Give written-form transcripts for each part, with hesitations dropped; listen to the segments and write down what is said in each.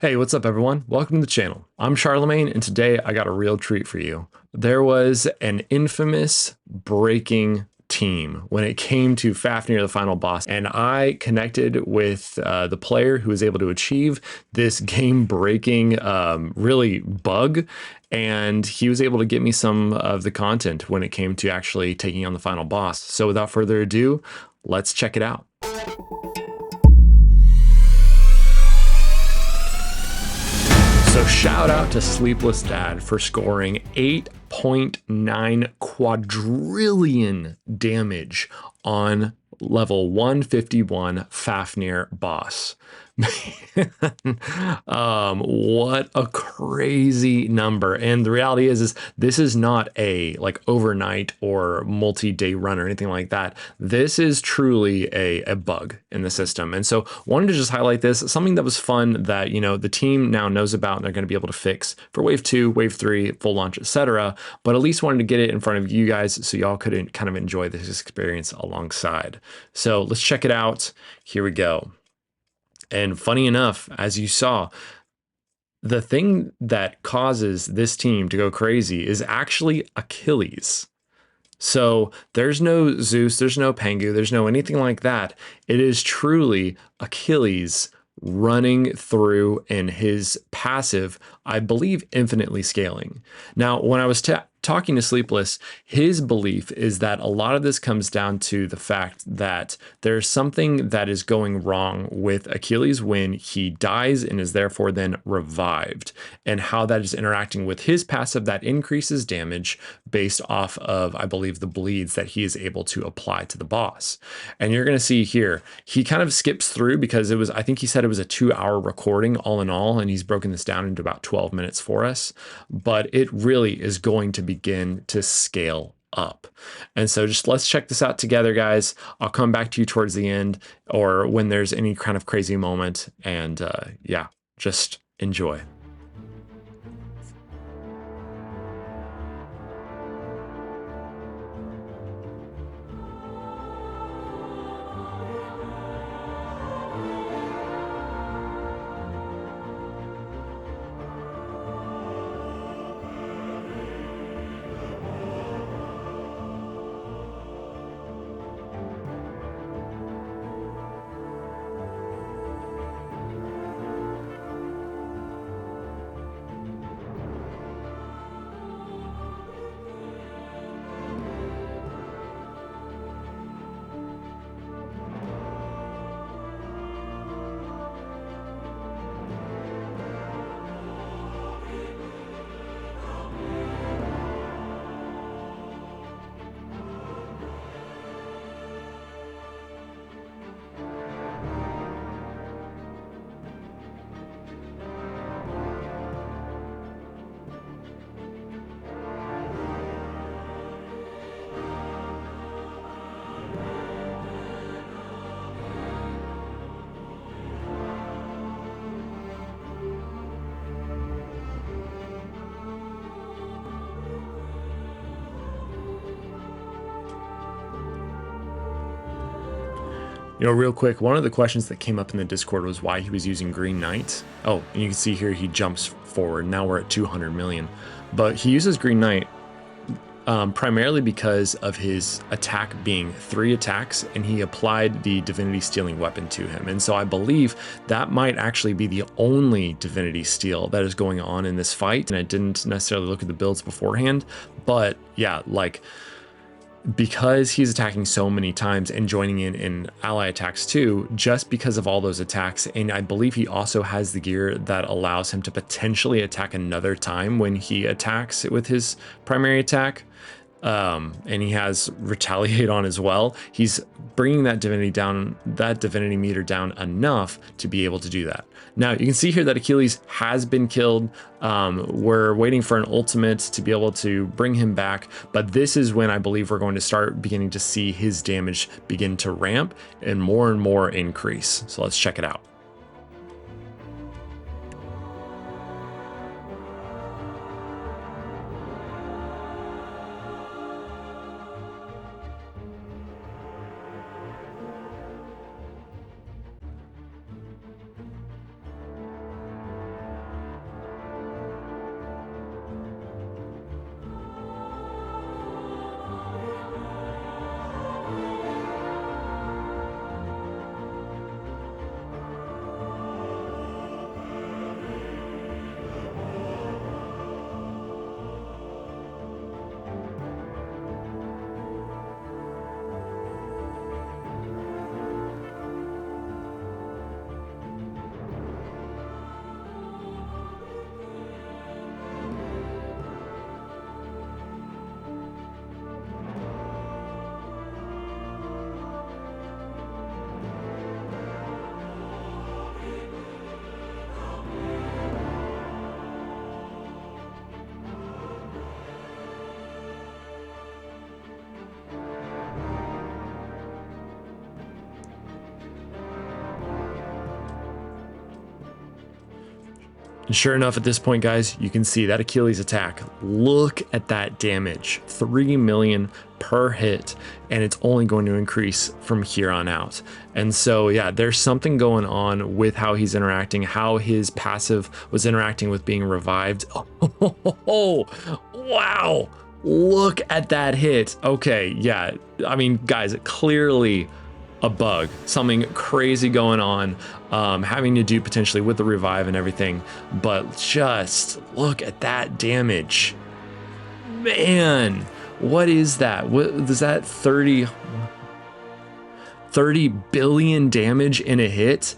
Hey, what's up, everyone? Welcome to the channel. I'm Charlemagne, and today I got a real treat for you. There was an infamous breaking team when it came to Fafnir, the final boss, and I connected with the player who was able to achieve this game-breaking, really bug, and he was able to get me some of the content when it came to actually taking on the final boss. So without further ado, let's check it out. So shout out to SleeplessDad for scoring 8.9 quadrillion damage on level 151 Fafnir boss. What a crazy number. And the reality is this is not a like overnight or multi-day run or anything like that. This is truly a bug in the system. And so wanted to just highlight this, something that was fun that, you know, the team now knows about and they're going to be able to fix for wave 2, wave 3, full launch, etc. But at least wanted to get it in front of you guys so y'all could kind of enjoy this experience alongside. So let's check it out. Here we go. And funny enough, as you saw, the thing that causes this team to go crazy is actually Achilles. So there's no Zeus, there's no Pengu, there's no anything like that. It is truly Achilles running through in his passive, I believe, infinitely scaling. Now, when I was talking to Sleepless, his belief is that a lot of this comes down to the fact that there's something that is going wrong with Achilles when he dies and is therefore then revived, and how that is interacting with his passive that increases damage based off of, I believe, the bleeds that he is able to apply to the boss. And you're going to see here, he kind of skips through because it was, I think he said it was a 2-hour recording all in all, and he's broken this down into about 12 minutes for us, but it really is going to begin to scale up. And so just let's check this out together, guys. I'll come back to you towards the end or when there's any kind of crazy moment, and yeah, just enjoy. You know, real quick, one of the questions that came up in the Discord was why he was using Green Knight. Oh, and you can see here he jumps forward. Now we're at 200 million. But he uses Green Knight primarily because of his attack being 3 attacks, and he applied the Divinity Stealing weapon to him. And so I believe that might actually be the only Divinity Steal that is going on in this fight. And I didn't necessarily look at the builds beforehand, but yeah, like, because he's attacking so many times and joining in ally attacks too, just because of all those attacks. And I believe he also has the gear that allows him to potentially attack another time when he attacks with his primary attack. And he has retaliate on as well. He's bringing that divinity meter down enough to be able to do that. Now you can see here that Achilles has been killed. We're waiting for an ultimate to be able to bring him back, but this is when I believe we're going to start beginning to see his damage begin to ramp and more increase. So let's check it out. And sure enough, at this point, guys, you can see that Achilles attack. Look at that damage, 3 million per hit, and it's only going to increase from here on out. And so, yeah, there's something going on with how he's interacting, how his passive was interacting with being revived. Oh, wow. Look at that hit. Okay, yeah, I mean, guys, clearly a bug, something crazy going on, having to do potentially with the revive and everything, but just look at that damage. Man, what is that? What is that? 30 billion damage in a hit?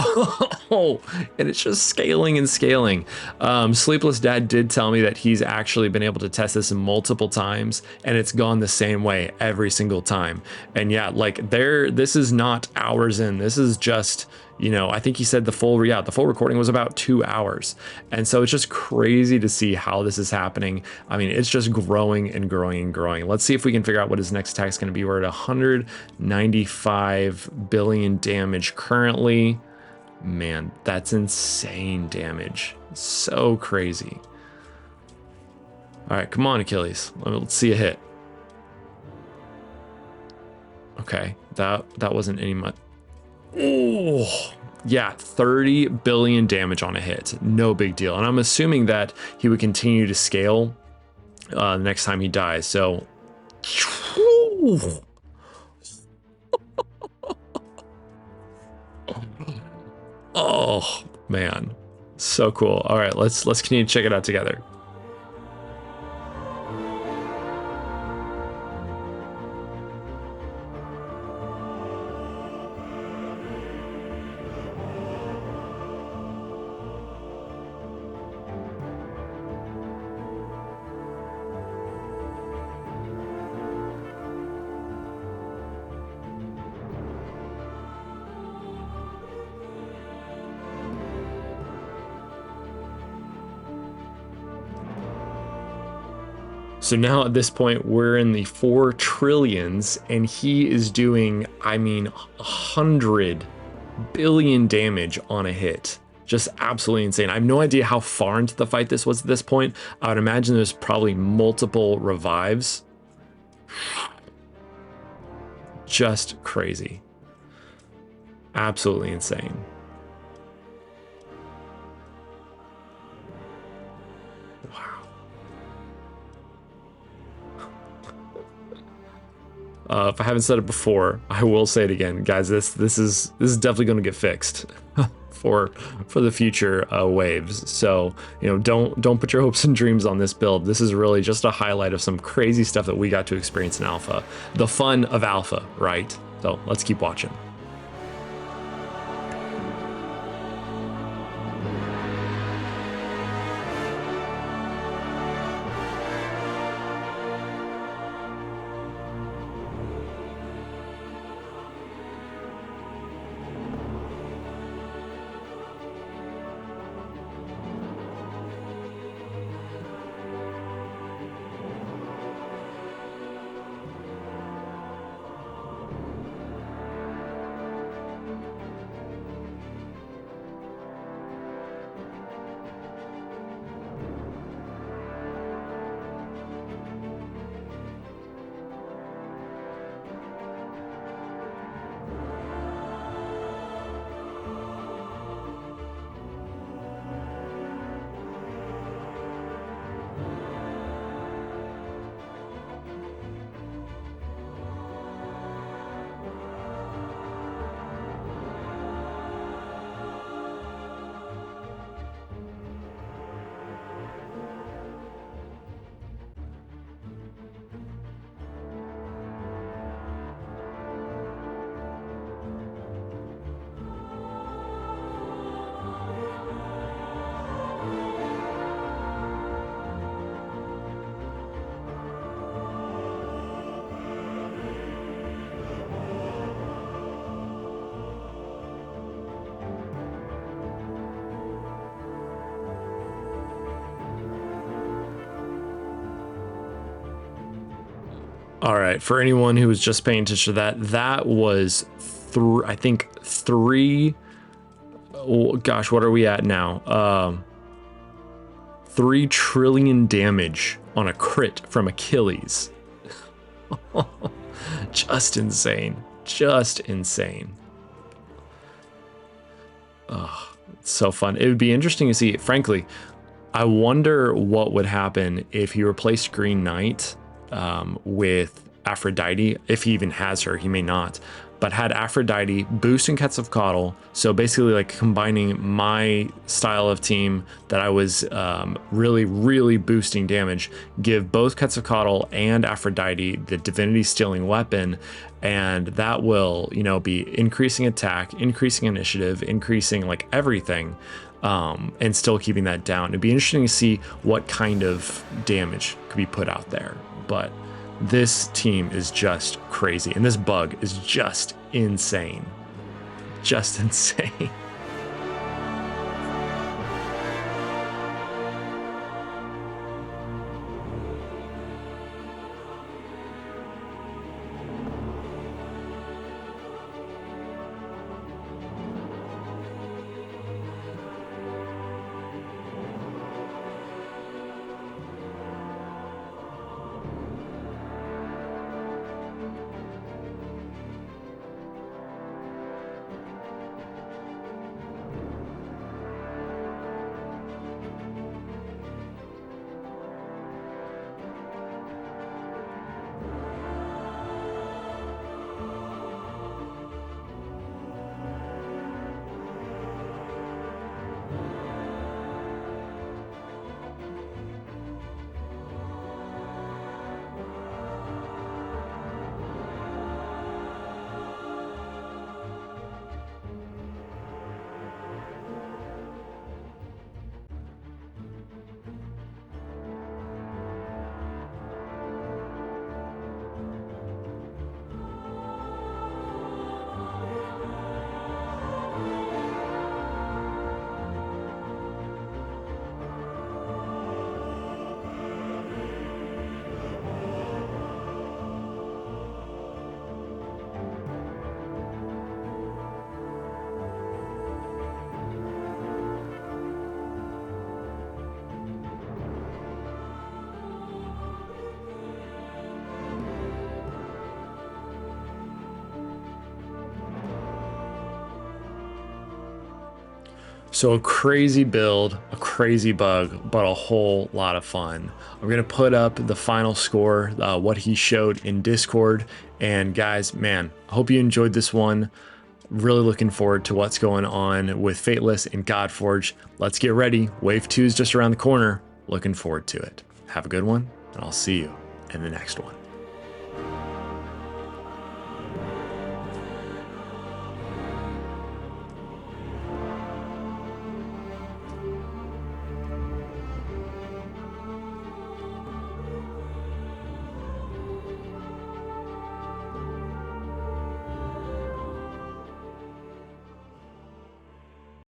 Oh, and it's just scaling and scaling. SleeplessDad did tell me that he's actually been able to test this multiple times, and it's gone the same way every single time. And yeah, like this is not hours in. This is just, you know, I think he said the full recording was about 2 hours. And so it's just crazy to see how this is happening. I mean, it's just growing and growing and growing. Let's see if we can figure out what his next attack is going to be. We're at 195 billion damage currently. Man, that's insane damage. So crazy. All right, come on, Achilles. Let's see a hit. Okay, that wasn't any much. Oh, yeah, 30 billion damage on a hit. No big deal. And I'm assuming that he would continue to scale the next time he dies. So, oh man, so cool. All right, let's continue to check it out together. So now at this point, we're in the 4 trillions, and he is doing, I mean, 100 billion damage on a hit. Just absolutely insane. I have no idea how far into the fight this was at this point. I would imagine there's probably multiple revives. Just crazy. Absolutely insane. If I haven't said it before, I will say it again, guys. This is definitely going to get fixed for the future waves. So, you know, don't put your hopes and dreams on this build. This is really just a highlight of some crazy stuff that we got to experience in alpha. The fun of alpha, right? So let's keep watching. All right, for anyone who was just paying attention to that, that was I think three. Oh, gosh, what are we at now? 3 trillion damage on a crit from Achilles. Just insane. Just insane. Oh, it's so fun. It would be interesting to see, frankly. I wonder what would happen if he replaced Green Knight with Aphrodite, if he even has her. He may not, but had Aphrodite boosting Quetzalcoatl, so basically like combining my style of team that I was really boosting damage, give both Quetzalcoatl and Aphrodite the divinity stealing weapon, and that will, you know, be increasing attack, increasing initiative, increasing like everything, and still keeping that down. It'd be interesting to see what kind of damage could be put out there, but this team is just crazy, and this bug is just insane. Just insane. So a crazy build, a crazy bug, but a whole lot of fun. I'm gonna put up the final score, what he showed in Discord. And guys, man, I hope you enjoyed this one. Really looking forward to what's going on with Fateless and Godforge. Let's get ready. Wave 2 is just around the corner. Looking forward to it. Have a good one, and I'll see you in the next one.